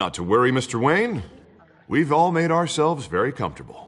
Not to worry, Mr. Wayne. We've all made ourselves very comfortable.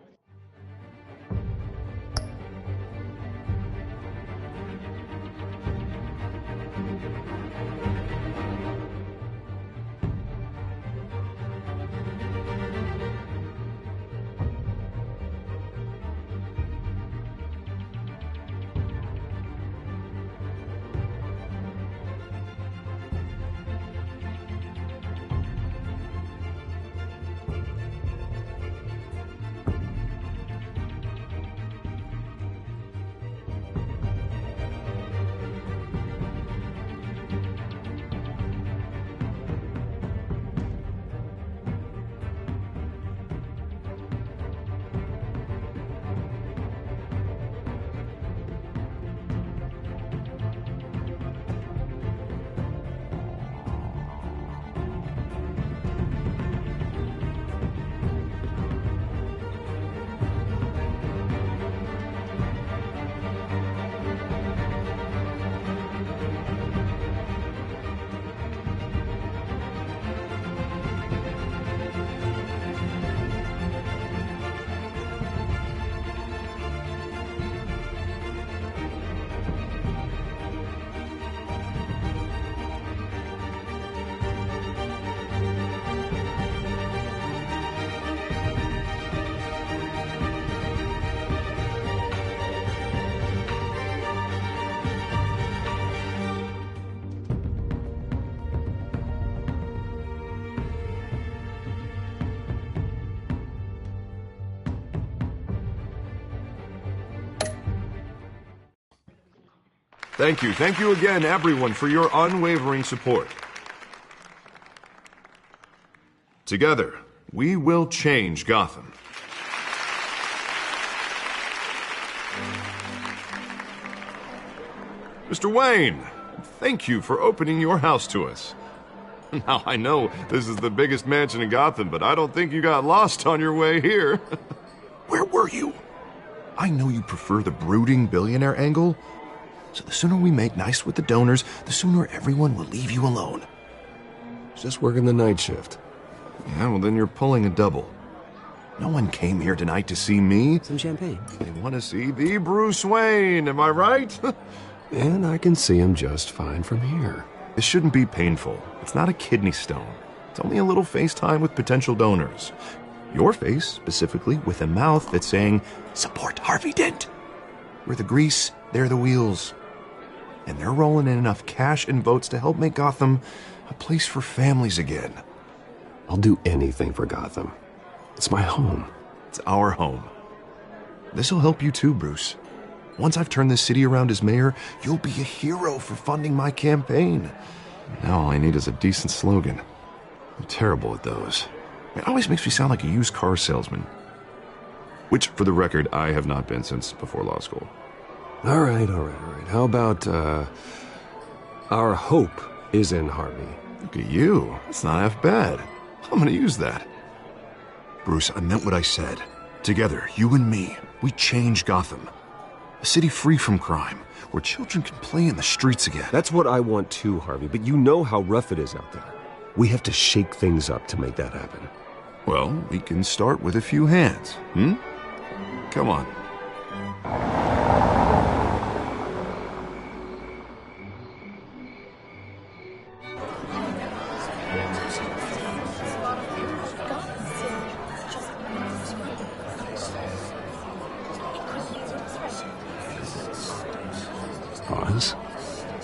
Thank you again, everyone, for your unwavering support. Together, we will change Gotham. Mr. Wayne, thank you for opening your house to us. Now, I know this is the biggest mansion in Gotham, but I don't think you got lost on your way here. Where were you? I know you prefer the brooding billionaire angle, so the sooner we make nice with the donors, the sooner everyone will leave you alone. Just working the night shift. Yeah, well then you're pulling a double. No one came here tonight to see me. Some champagne. They want to see the Bruce Wayne, am I right? And I can see him just fine from here. This shouldn't be painful. It's not a kidney stone. It's only a little FaceTime with potential donors. Your face, specifically, with a mouth that's saying, "Support Harvey Dent." We're the grease, they're the wheels. And they're rolling in enough cash and votes to help make Gotham a place for families again. I'll do anything for Gotham. It's my home. It's our home. This'll help you too, Bruce. Once I've turned this city around as mayor, you'll be a hero for funding my campaign. Now all I need is a decent slogan. I'm terrible at those. It always makes me sound like a used car salesman. Which, for the record, I have not been since before law school. All right. How about, our hope is in Harvey? Look at you. That's not half bad. I'm gonna use that. Bruce, I meant what I said. Together, you and me, we change Gotham. A city free from crime, where children can play in the streets again. That's what I want too, Harvey, but you know how rough it is out there. We have to shake things up to make that happen. Well, we can start with a few hands, Come on. Pause.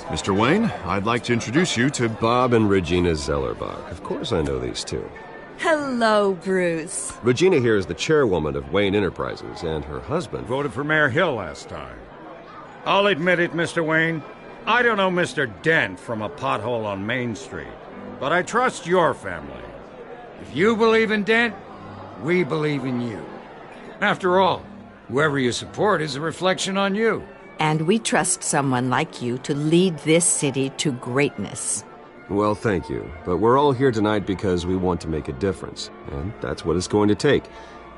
Mr. Wayne, I'd like to introduce you to Bob and Regina Zellerbach. Of course I know these two. Hello, Bruce. Regina here is the chairwoman of Wayne Enterprises, and her husband voted for Mayor Hill last time. I'll admit it, Mr. Wayne. I don't know Mr. Dent from a pothole on Main Street, but I trust your family. If you believe in Dent, we believe in you. After all, whoever you support is a reflection on you. And we trust someone like you to lead this city to greatness. Well, thank you. But we're all here tonight because we want to make a difference. And that's what it's going to take.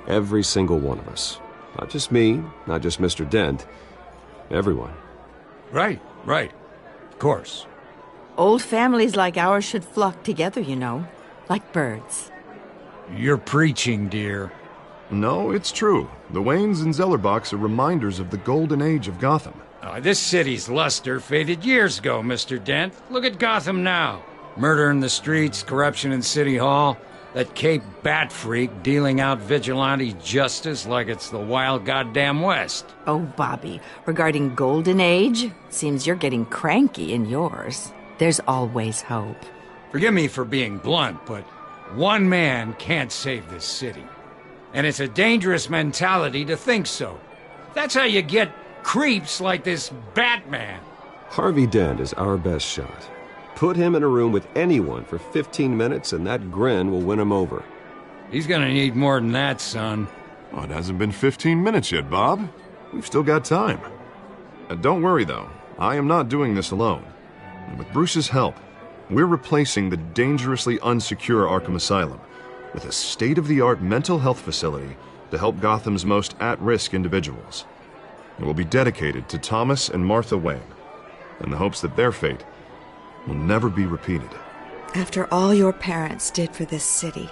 Every single one of us. Not just me, not just Mr. Dent. Everyone. Right. Of course. Old families like ours should flock together, you know. like birds. You're preaching, dear. No, it's true. The Waynes and Zellerbachs are reminders of the golden age of Gotham. This city's luster faded years ago, Mr. Dent. Look at Gotham now. Murder in the streets, corruption in City Hall, that Cape Bat freak dealing out vigilante justice like it's the wild goddamn West. Oh, Bobby, regarding Golden Age, seems you're getting cranky in yours. There's always hope. Forgive me for being blunt, but one man can't save this city. And it's a dangerous mentality to think so. That's how you get creeps like this Batman. Harvey Dent is our best shot. Put him in a room with anyone for 15 minutes and that grin will win him over. He's gonna need more than that, son. Oh, it hasn't been 15 minutes yet, Bob. We've still got time. Don't worry, though. I am not doing this alone. With Bruce's help, we're replacing the dangerously unsecure Arkham Asylum with a state-of-the-art mental health facility to help Gotham's most at-risk individuals. It will be dedicated to Thomas and Martha Wayne, in the hopes that their fate will never be repeated. After all your parents did for this city,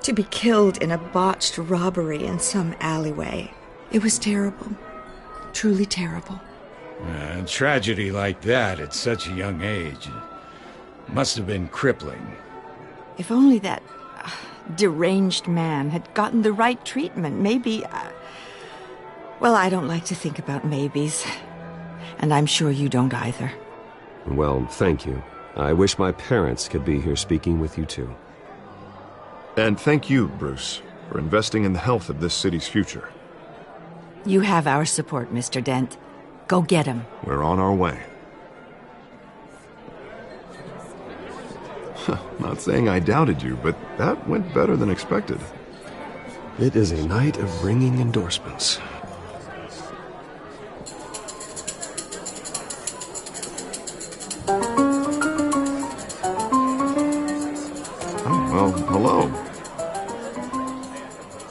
to be killed in a botched robbery in some alleyway, it was terrible. Truly terrible. A tragedy like that at such a young age must have been crippling. If only that deranged man had gotten the right treatment, maybe... Well, I don't like to think about maybes. And I'm sure you don't either. Well, thank you. I wish my parents could be here speaking with you too. And thank you, Bruce, for investing in the health of this city's future. You have our support, Mr. Dent. Go get him. We're on our way. Not saying I doubted you, but that went better than expected. It is a night of ringing endorsements. Well, hello.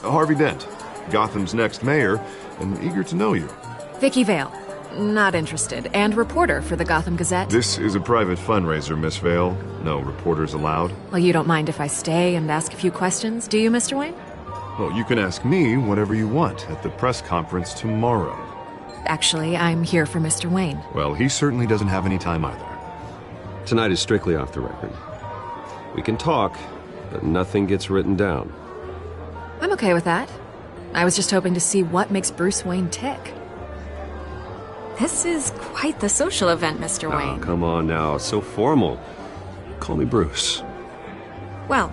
Harvey Dent, Gotham's next mayor, and eager to know you. Vicky Vale. Not interested. And reporter for the Gotham Gazette. This is a private fundraiser, Miss Vale. No reporters allowed. Well, you don't mind if I stay and ask a few questions, do you, Mr. Wayne? Well, you can ask me whatever you want at the press conference tomorrow. Actually, I'm here for Mr. Wayne. Well, he certainly doesn't have any time either. Tonight is strictly off the record. We can talk, but nothing gets written down. I'm okay with that. I was just hoping to see what makes Bruce Wayne tick. This is quite the social event, Mr. Wayne. Oh, come on now. It's so formal. Call me Bruce. Well,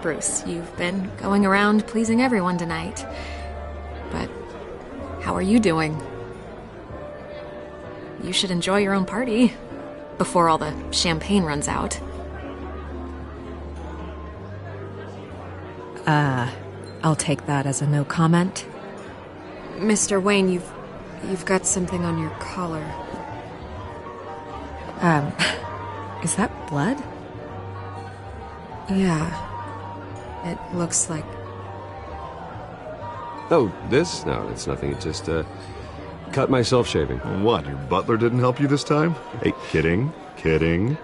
Bruce, you've been going around pleasing everyone tonight. But how are you doing? You should enjoy your own party before all the champagne runs out. I'll take that as a no comment. Mr. Wayne, you've got something on your collar. Is that blood? Yeah. It looks like... Oh, this? No, it's nothing. It just, cut myself shaving. What, your butler didn't help you this time? Hey, kidding, kidding.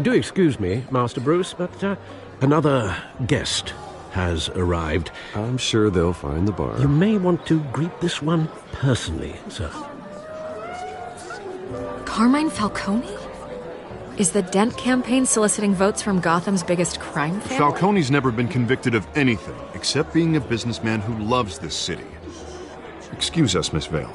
Do excuse me, Master Bruce, but another guest has arrived. I'm sure they'll find the bar. You may want to greet this one personally, sir. Carmine Falcone? Is the Dent campaign soliciting votes from Gotham's biggest crime family? Falcone's never been convicted of anything except being a businessman who loves this city. Excuse us, Miss Vale.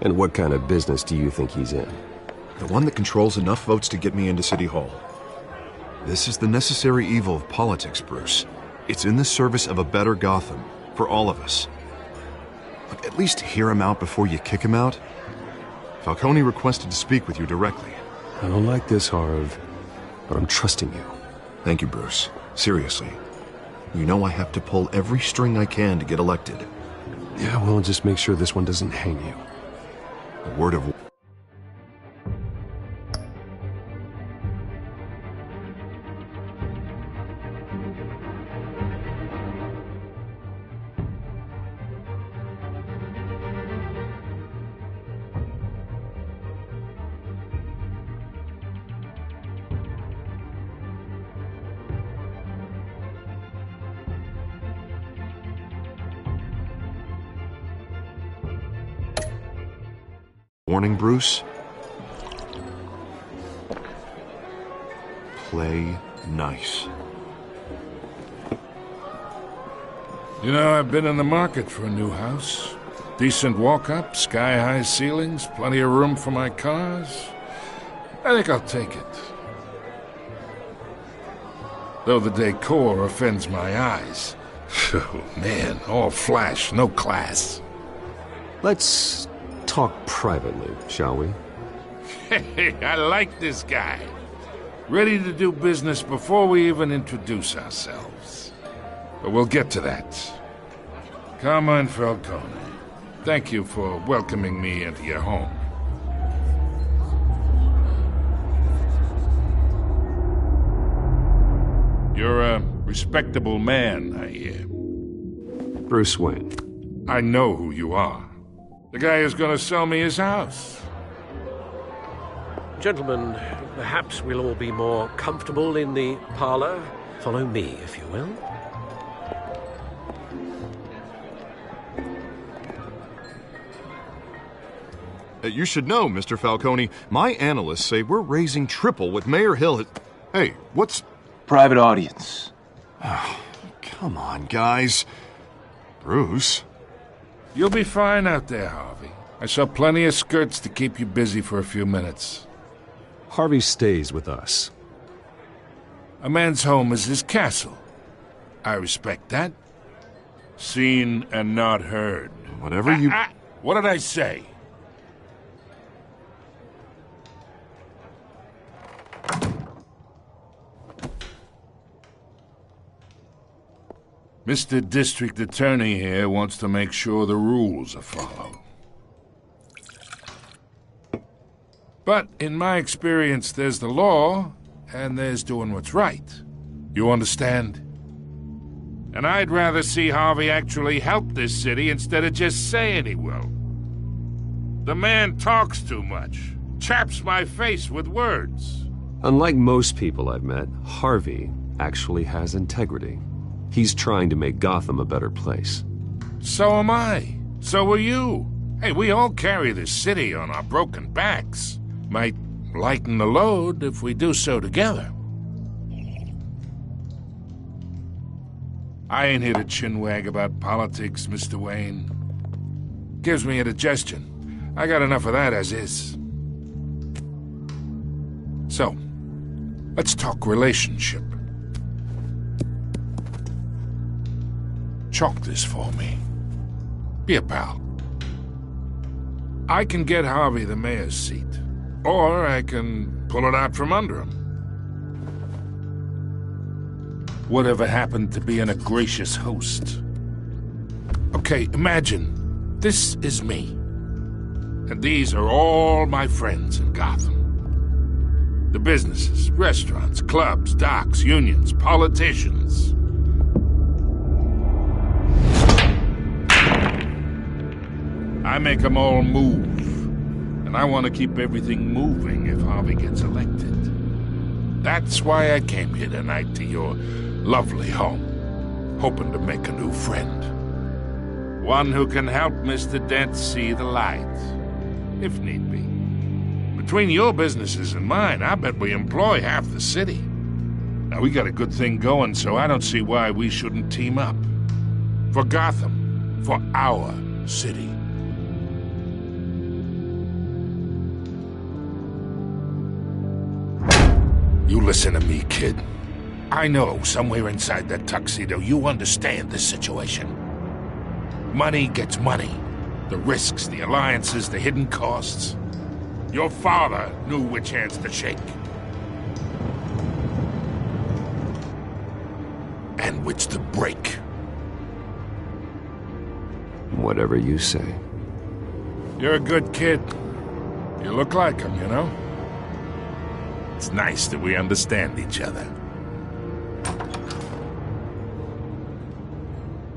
And what kind of business do you think he's in? The one that controls enough votes to get me into City Hall. This is the necessary evil of politics, Bruce. It's in the service of a better Gotham, for all of us. Look, at least hear him out before you kick him out. Falcone requested to speak with you directly. I don't like this, Harv, but I'm trusting you. Thank you, Bruce. Seriously. You know I have to pull every string I can to get elected. Yeah, well, just make sure this one doesn't hang you. A word of... warning, Bruce. Play nice. You know, I've been in the market for a new house. Decent walk-up, sky-high ceilings, plenty of room for my cars. I think I'll take it. Though the decor offends my eyes. Oh, man, all flash, no class. Let's talk privately, shall we? Hey, I like this guy. Ready to do business before we even introduce ourselves. But we'll get to that. Carmine Falcone, thank you for welcoming me into your home. You're a respectable man, I hear. Bruce Wayne. I know who you are. The guy who's gonna sell me his house. Gentlemen, perhaps we'll all be more comfortable in the parlor. Follow me, if you will. You should know, Mr. Falcone, my analysts say we're raising triple what Mayor Hill has... Hey, what's... Private audience. Come on, guys. Bruce? You'll be fine out there, Harvey. I saw plenty of skirts to keep you busy for a few minutes. Harvey stays with us. A man's home is his castle. I respect that. Seen and not heard. Whatever you... What did I say? Mr. District Attorney here wants to make sure the rules are followed. But in my experience, there's the law, and there's doing what's right. You understand? And I'd rather see Harvey actually help this city instead of just saying he will. The man talks too much, chaps my face with words. Unlike most people I've met, Harvey actually has integrity. He's trying to make Gotham a better place. So am I. So are you. Hey, we all carry this city on our broken backs. Might lighten the load if we do so together. I ain't here to chinwag about politics, Mr. Wayne. Gives me indigestion. I got enough of that as is. So, let's talk relationship. Chalk this for me. Be a pal. I can get Harvey the mayor's seat, or I can pull it out from under him. Whatever happened to being a gracious host? Okay, imagine this is me, and these are all my friends in Gotham. The businesses, restaurants, clubs, docks, unions, politicians. I make them all move, and I want to keep everything moving if Harvey gets elected. That's why I came here tonight to your lovely home, hoping to make a new friend. One who can help Mr. Dent see the light, if need be. Between your businesses and mine, I bet we employ half the city. Now, we got a good thing going, so I don't see why we shouldn't team up. For Gotham, for our city. You listen to me, kid. I know somewhere inside that tuxedo you understand this situation. Money gets money. The risks, the alliances, the hidden costs. Your father knew which hands to shake. And which to break. Whatever you say. You're a good kid. You look like him, you know? It's nice that we understand each other.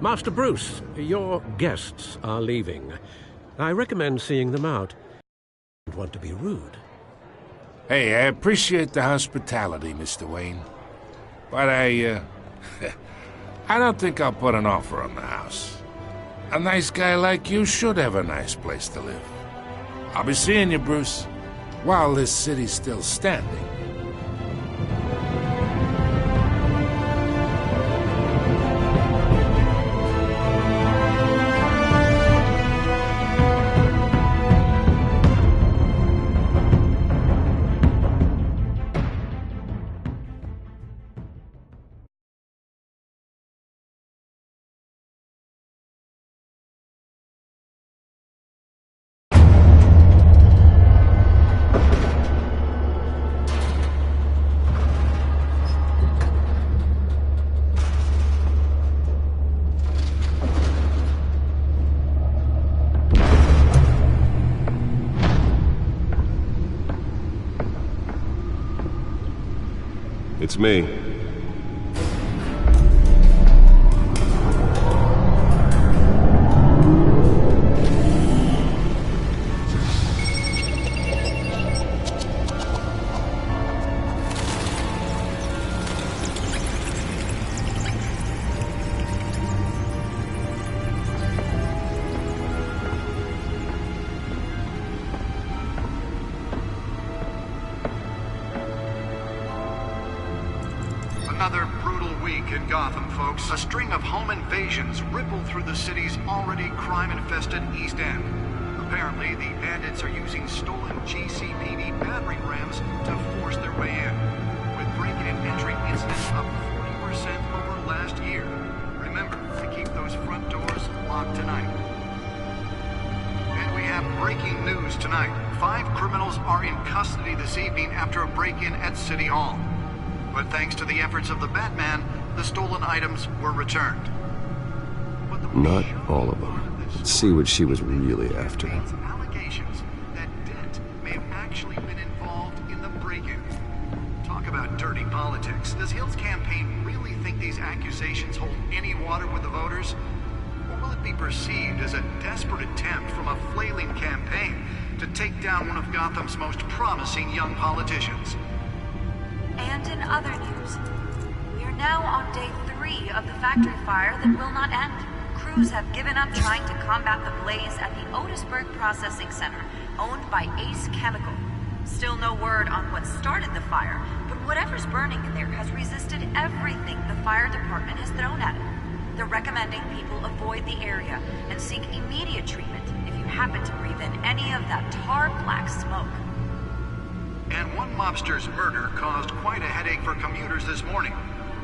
Master Bruce, your guests are leaving. I recommend seeing them out. I don't want to be rude. Hey, I appreciate the hospitality, Mr. Wayne. But I don't think I'll put an offer on the house. A nice guy like you should have a nice place to live. I'll be seeing you, Bruce, while this city's still standing. It's me. Another brutal week in Gotham, folks. A string of home invasions ripple through the city's already crime-infested East End. Apparently, the bandits are using stolen GCPD battering rams to force their way in, with break-in and entry incidents up 40% over last year. Remember to keep those front doors locked tonight. And we have breaking news tonight. 5 criminals are in custody this evening after a break-in at City Hall. But thanks to the efforts of the Batman, the stolen items were returned. Not all of them. Let's see what she was really after. Allegations that Dent may have actually been involved in the break-in. Talk about dirty politics. Does Hill's campaign really think these accusations hold any water with the voters? Or will it be perceived as a desperate attempt from a flailing campaign to take down one of Gotham's most promising young politicians? And in other news, we are now on day 3 of the factory fire that will not end. Crews have given up trying to combat the blaze at the Otisburg Processing Center, owned by Ace Chemical. Still no word on what started the fire, but whatever's burning in there has resisted everything the fire department has thrown at it. They're recommending people avoid the area and seek immediate treatment if you happen to breathe in any of that tar black smoke. And one mobster's murder caused quite a headache for commuters this morning.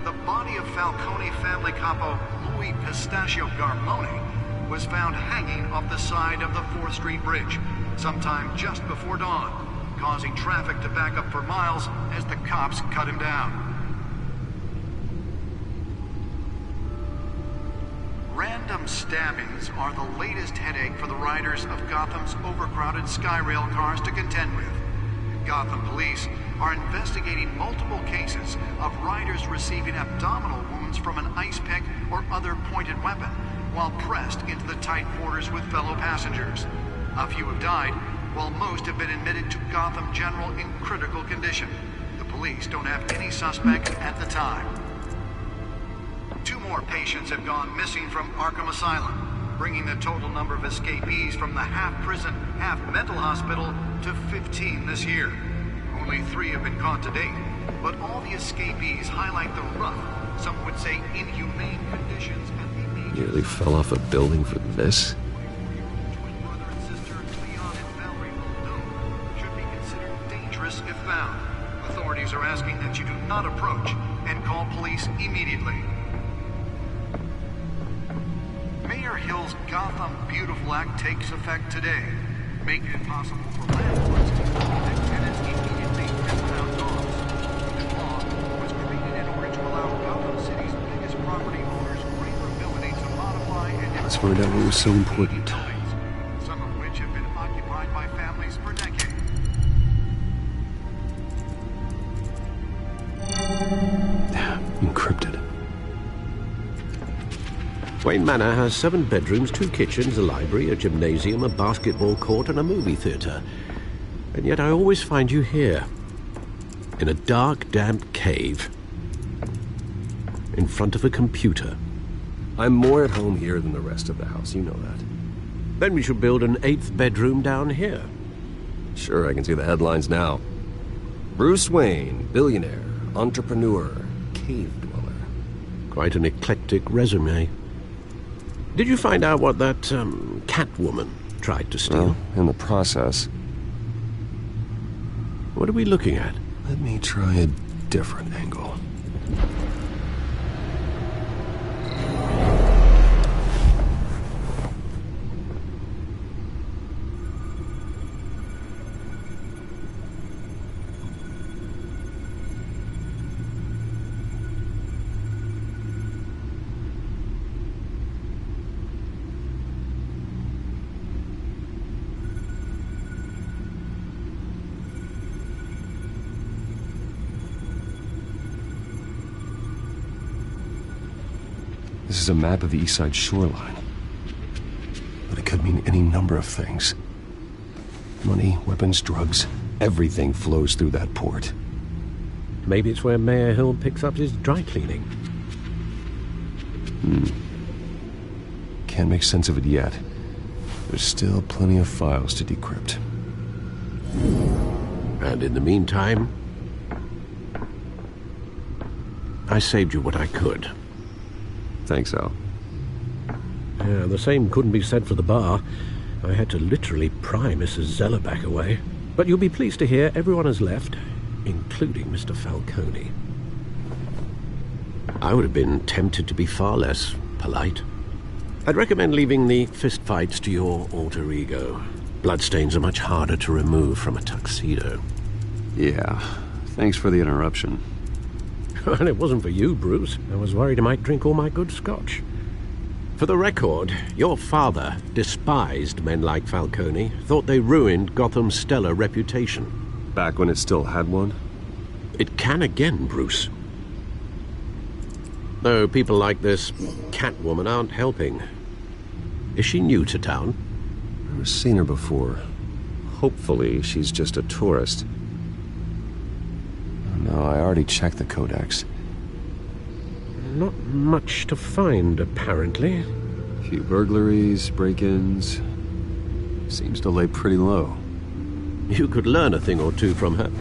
The body of Falcone family capo Louis Pistachio Garmone was found hanging off the side of the 4th Street Bridge sometime just before dawn, causing traffic to back up for miles as the cops cut him down. Random stabbings are the latest headache for the riders of Gotham's overcrowded Skyrail cars to contend with. Gotham police are investigating multiple cases of riders receiving abdominal wounds from an ice pick or other pointed weapon while pressed into the tight quarters with fellow passengers. A few have died, while most have been admitted to Gotham General in critical condition. The police don't have any suspect at the time. 2 more patients have gone missing from Arkham Asylum, bringing the total number of escapees from the half-prison, half-mental hospital to 15 this year. Only 3 have been caught to date, but all the escapees highlight the rough, some would say inhumane conditions at the major... Nearly fell off a building for this? Twin brother and sister Leon and Valerie Muldoon should be considered dangerous if found. Authorities are asking that you do not approach and call police immediately. Mayor Hill's Gotham Beautiful Act takes effect today, making it possible for landlords to evict tenants immediately and without cause. The law was created in order to allow Gotham City's biggest property owners greater ability to modify and... Let's find out what was so important. Some of which have been occupied by families for decades. Encrypted. Wayne Manor has 7 bedrooms, 2 kitchens, a library, a gymnasium, a basketball court, and a movie theater. And yet I always find you here, in a dark, damp cave, in front of a computer. I'm more at home here than the rest of the house, you know that. Then we should build an 8th bedroom down here. Sure, I can see the headlines now. Bruce Wayne, billionaire, entrepreneur, cave dweller. Quite an eclectic resume. Did you find out what that, Catwoman tried to steal? Well, in the process. What are we looking at? Let me try a different angle. This is a map of the East Side shoreline. But it could mean any number of things. Money, weapons, drugs, everything flows through that port. Maybe it's where Mayor Hill picks up his dry cleaning. Can't make sense of it yet. There's still plenty of files to decrypt. And in the meantime, I saved you what I could. Thanks, Al. Yeah, the same couldn't be said for the bar. I had to literally pry Mrs. Zeller back away. But you'll be pleased to hear everyone has left, including Mr. Falcone. I would have been tempted to be far less polite. I'd recommend leaving the fistfights to your alter ego. Bloodstains are much harder to remove from a tuxedo. Yeah, thanks for the interruption. And it wasn't for you, Bruce. I was worried I might drink all my good scotch. For the record, your father despised men like Falcone, thought they ruined Gotham's stellar reputation. Back when it still had one? It can again, Bruce. Though people like this Catwoman aren't helping. Is she new to town? I've seen her before. Hopefully she's just a tourist. No, I already checked the codex. Not much to find, apparently. A few burglaries, break-ins. Seems to lay pretty low. You could learn a thing or two from her.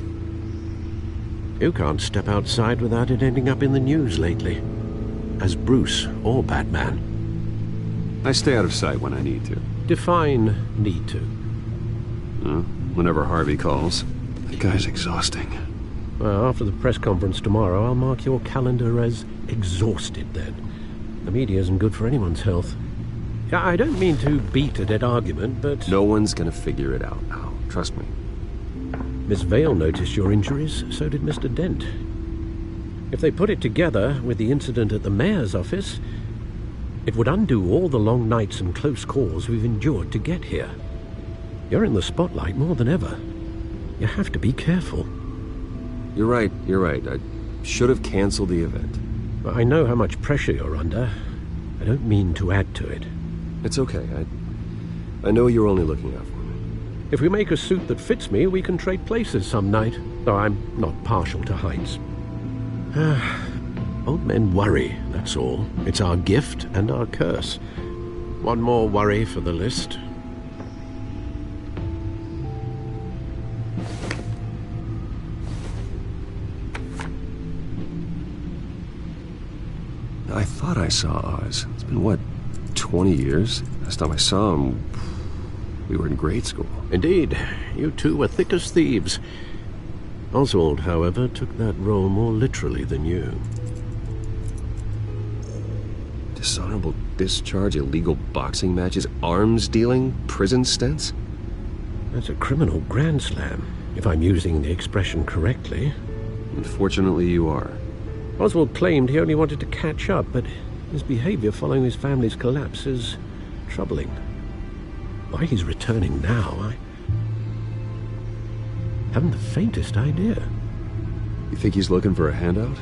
You can't step outside without it ending up in the news lately. As Bruce or Batman. I stay out of sight when I need to. Define need to. Whenever Harvey calls. That guy's exhausting. Well, after the press conference tomorrow, I'll mark your calendar as exhausted then. The media isn't good for anyone's health. I don't mean to beat a dead argument, but... No one's gonna figure it out now. Trust me. Miss Vale noticed your injuries, so did Mr. Dent. If they put it together with the incident at the mayor's office, it would undo all the long nights and close calls we've endured to get here. You're in the spotlight more than ever. You have to be careful. You're right. I should have canceled the event. I know how much pressure you're under. I don't mean to add to it. It's okay. I know you're only looking out for me. If we make a suit that fits me, we can trade places some night, though I'm not partial to heights. Old men worry, that's all. It's our gift and our curse. One more worry for the list. I thought I saw Oz. It's been, what, 20 years? Last time I saw him, we were in grade school. Indeed. You two were thick as thieves. Oswald, however, took that role more literally than you. Dishonorable discharge, illegal boxing matches, arms dealing, prison stints? That's a criminal grand slam, if I'm using the expression correctly. Unfortunately, you are. Oswald claimed he only wanted to catch up, but his behavior following his family's collapse is troubling. Why he's returning now, I haven't the faintest idea. You think he's looking for a handout?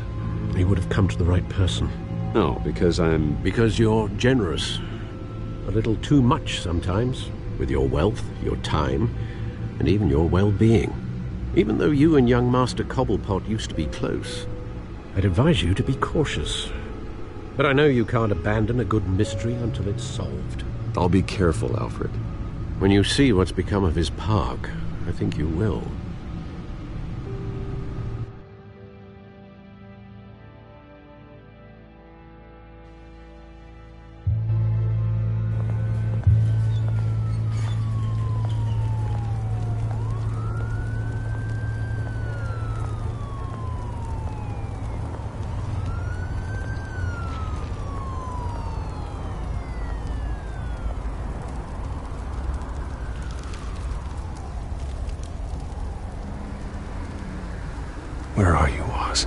He would have come to the right person. No, because Because you're generous. A little too much sometimes, with your wealth, your time, and even your well-being. Even though you and young Master Cobblepot used to be close, I'd advise you to be cautious. But I know you can't abandon a good mystery until it's solved. I'll be careful, Alfred. When you see what's become of his park, I think you will. Where are you, Oz?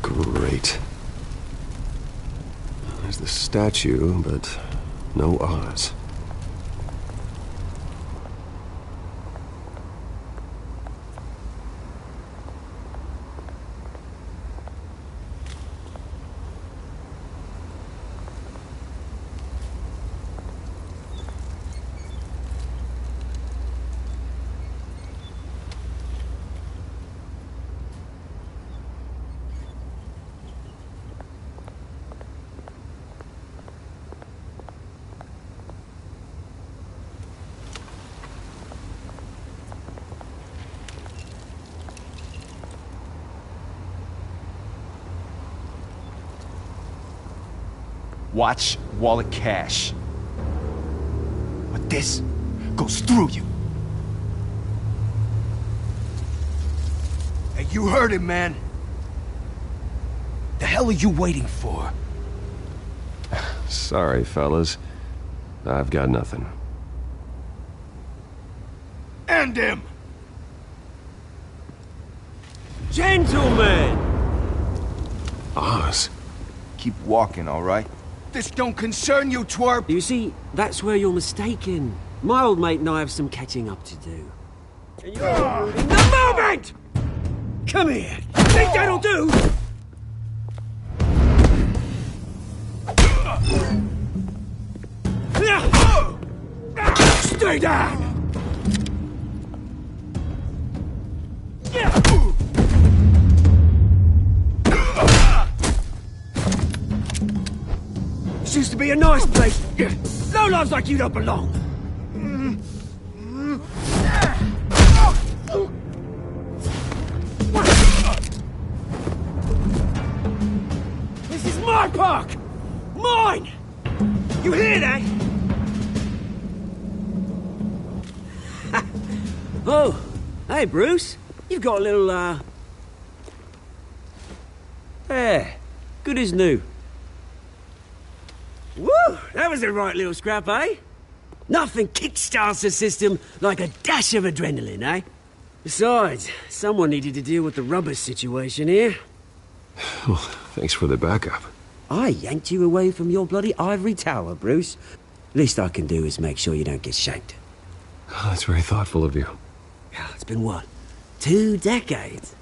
Great. There's the statue, but no Oz. Watch wallet cash. But this goes through you. Hey, you heard it, man. The hell are you waiting for? Sorry, fellas. I've got nothing. End him! Gentlemen! Oz? Keep walking, all right? This don't concern you, twerp! You see, that's where you're mistaken. My old mate and I have some catching up to do. And you're in the moment! Come here! Think that'll do? Stay down! This used to be a nice place. Lowlifes like you don't belong. This is my park! Mine! You hear that? Oh, hey, Bruce. You've got a little, Yeah, good as new. Woo! That was a right little scrap, eh? Nothing kickstarts the system like a dash of adrenaline, eh? Besides, someone needed to deal with the rubber situation here. Well, thanks for the backup. I yanked you away from your bloody ivory tower, Bruce. Least I can do is make sure you don't get shanked. Oh, that's very thoughtful of you. It's been what? 2 decades?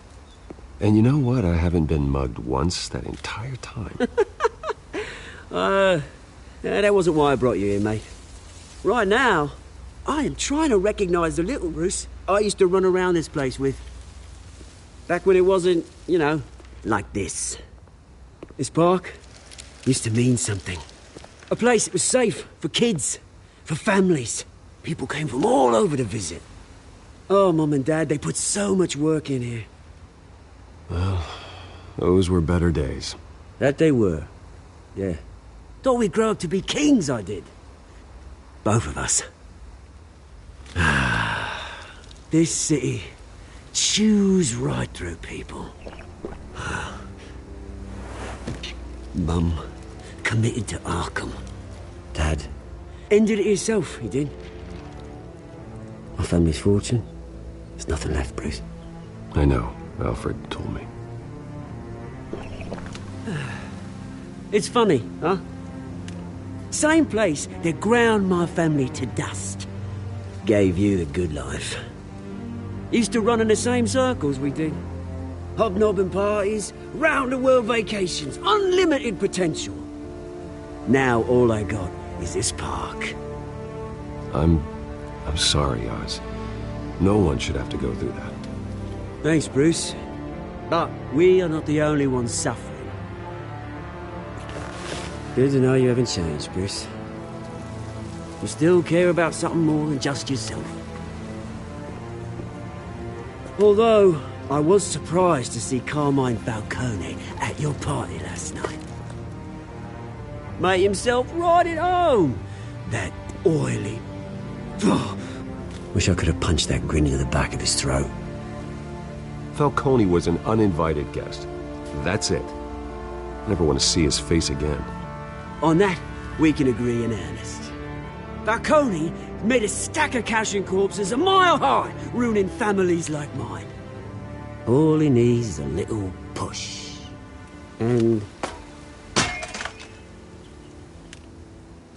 And you know what? I haven't been mugged once that entire time. That wasn't why I brought you here, mate. Right now, I am trying to recognize the little Bruce I used to run around this place with. Back when it wasn't, you know, like this. This park used to mean something. A place that was safe for kids, for families. People came from all over to visit. Oh, Mum and Dad, they put so much work in here. Well, those were better days. That they were. Yeah. Thought we'd grow up to be kings, I did. Both of us. This city chews right through people. Mum committed to Arkham. Dad ended it himself, he did. My family's fortune, there's nothing left, Bruce. I know. Alfred told me. It's funny, huh? Same place that ground my family to dust. Gave you the good life. Used to run in the same circles we did. Hobnobbing parties, round-the-world vacations, unlimited potential. Now all I got is this park. I'm sorry, Oz. No one should have to go through that. Thanks, Bruce. But we are not the only ones suffering. Good to know you haven't changed, Bruce. You still care about something more than just yourself. Although, I was surprised to see Carmine Falcone at your party last night. Made himself right at home. That oily... Oh, wish I could have punched that grin into the back of his throat. Falcone was an uninvited guest. That's it. Never want to see his face again. On that, we can agree in earnest. Falcone made a stack of cash and corpses a mile high, ruining families like mine. All he needs is a little push. And...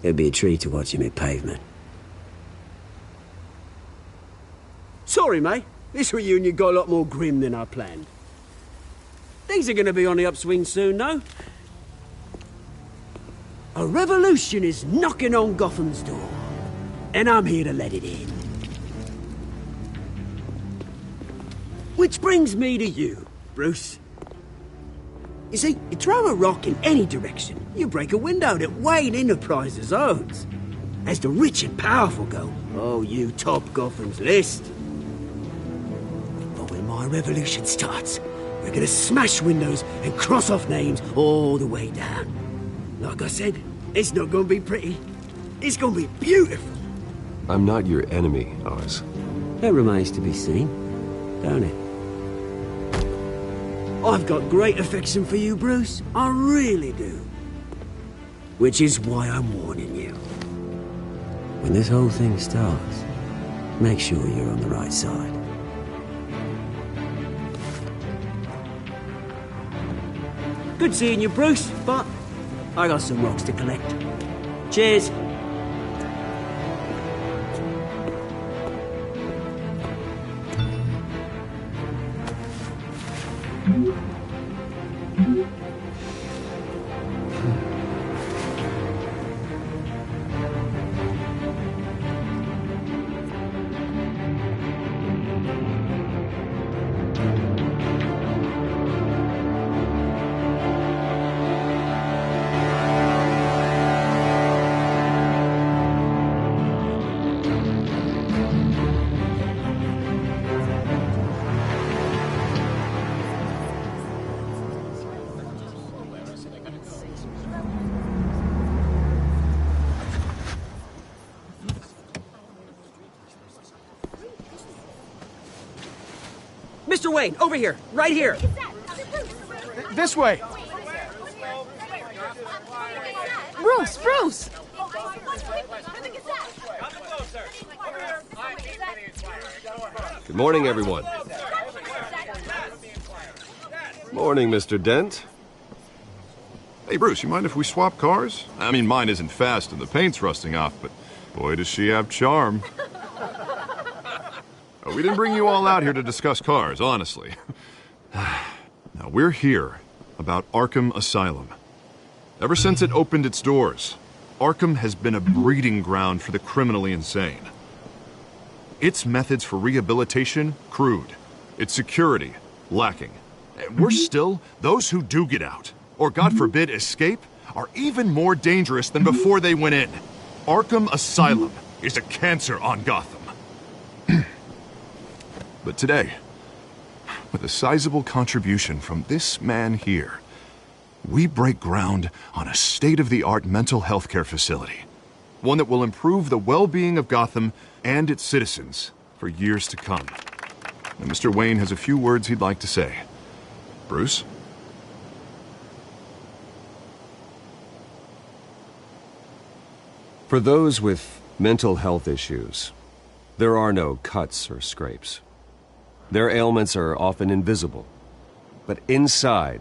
it'd be a treat to watch him hit pavement. Sorry, mate. This reunion got a lot more grim than I planned. Things are gonna be on the upswing soon, though. A revolution is knocking on Gotham's door. And I'm here to let it in. Which brings me to you, Bruce. You see, you throw a rock in any direction, you break a window that Wayne Enterprises owns. As the rich and powerful go, oh, you top Gotham's list. But when my revolution starts, we're gonna smash windows and cross off names all the way down. Like I said, it's not gonna be pretty. It's gonna be beautiful. I'm not your enemy, Oz. That remains to be seen, don't it? I've got great affection for you, Bruce. I really do. Which is why I'm warning you. When this whole thing starts, make sure you're on the right side. Good seeing you, Bruce, but I got some rocks to collect. Cheers. Mr. Wayne, over here, right here. This way. Bruce! Good morning, everyone. Morning, Mr. Dent. Hey, Bruce, you mind if we swap cars? I mean, mine isn't fast and the paint's rusting off, but boy, does she have charm. We didn't bring you all out here to discuss cars, honestly. Now, we're here about Arkham Asylum. Ever since it opened its doors, Arkham has been a breeding ground for the criminally insane. Its methods for rehabilitation, crude. Its security, lacking. And worse still, those who do get out, or God forbid escape, are even more dangerous than before they went in. Arkham Asylum is a cancer on Gotham. But today, with a sizable contribution from this man here, we break ground on a state-of-the-art mental health care facility. One that will improve the well-being of Gotham and its citizens for years to come. And Mr. Wayne has a few words he'd like to say. Bruce? For those with mental health issues, there are no cuts or scrapes. Their ailments are often invisible, but inside,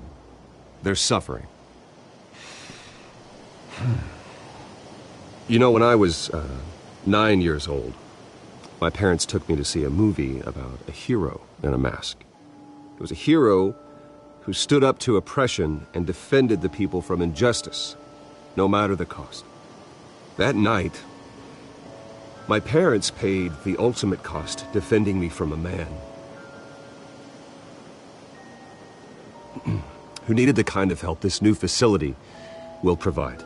they're suffering. You know, when I was 9 years old, my parents took me to see a movie about a hero in a mask. It was a hero who stood up to oppression and defended the people from injustice, no matter the cost. That night, my parents paid the ultimate cost defending me from a man who needed the kind of help this new facility will provide.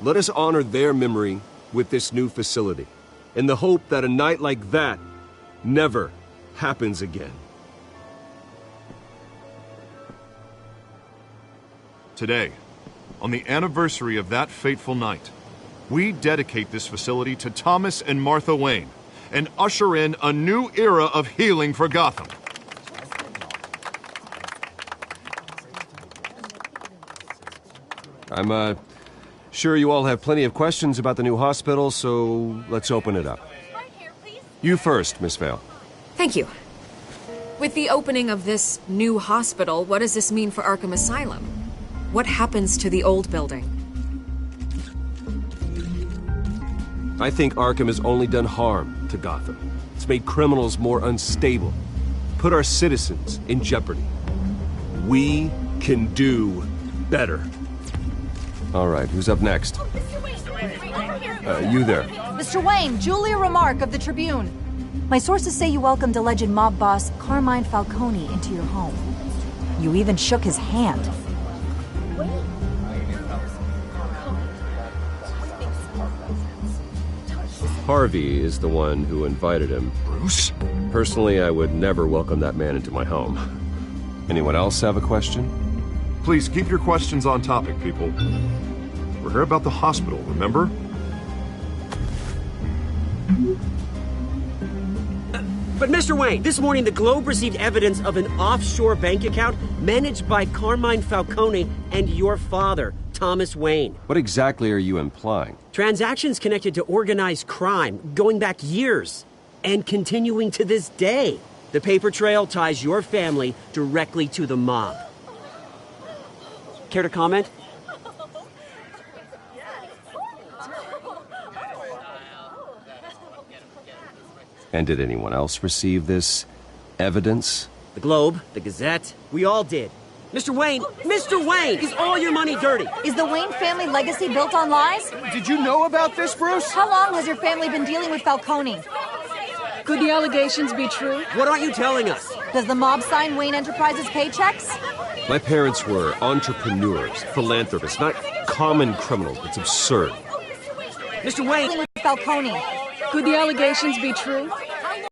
Let us honor their memory with this new facility, in the hope that a night like that never happens again. Today, on the anniversary of that fateful night, we dedicate this facility to Thomas and Martha Wayne and usher in a new era of healing for Gotham. I'm sure you all have plenty of questions about the new hospital, so let's open it up. You first, Miss Vale. Thank you. With the opening of this new hospital, what does this mean for Arkham Asylum? What happens to the old building? I think Arkham has only done harm to Gotham. It's made criminals more unstable, put our citizens in jeopardy. We can do better. All right, who's up next? You there. Mr. Wayne, Julia Remark of the Tribune. My sources say you welcomed alleged mob boss Carmine Falcone into your home. You even shook his hand. Harvey is the one who invited him. Bruce? Personally, I would never welcome that man into my home. Anyone else have a question? Please keep your questions on topic, people. We're here about the hospital, remember? But Mr. Wayne, this morning the Globe received evidence of an offshore bank account managed by Carmine Falcone and your father, Thomas Wayne. What exactly are you implying? Transactions connected to organized crime going back years and continuing to this day. The paper trail ties your family directly to the mob. Care to comment? And did anyone else receive this evidence? The Globe, the Gazette, we all did. Mr. Wayne, is all your money dirty? Is the Wayne family legacy built on lies? Did you know about this, Bruce? How long has your family been dealing with Falcone? Could the allegations be true? What aren't you telling us? Does the mob sign Wayne Enterprises paychecks? My parents were entrepreneurs, philanthropists, not common criminals. It's absurd. Mr. Wayne, with Falcone. Could the allegations be true?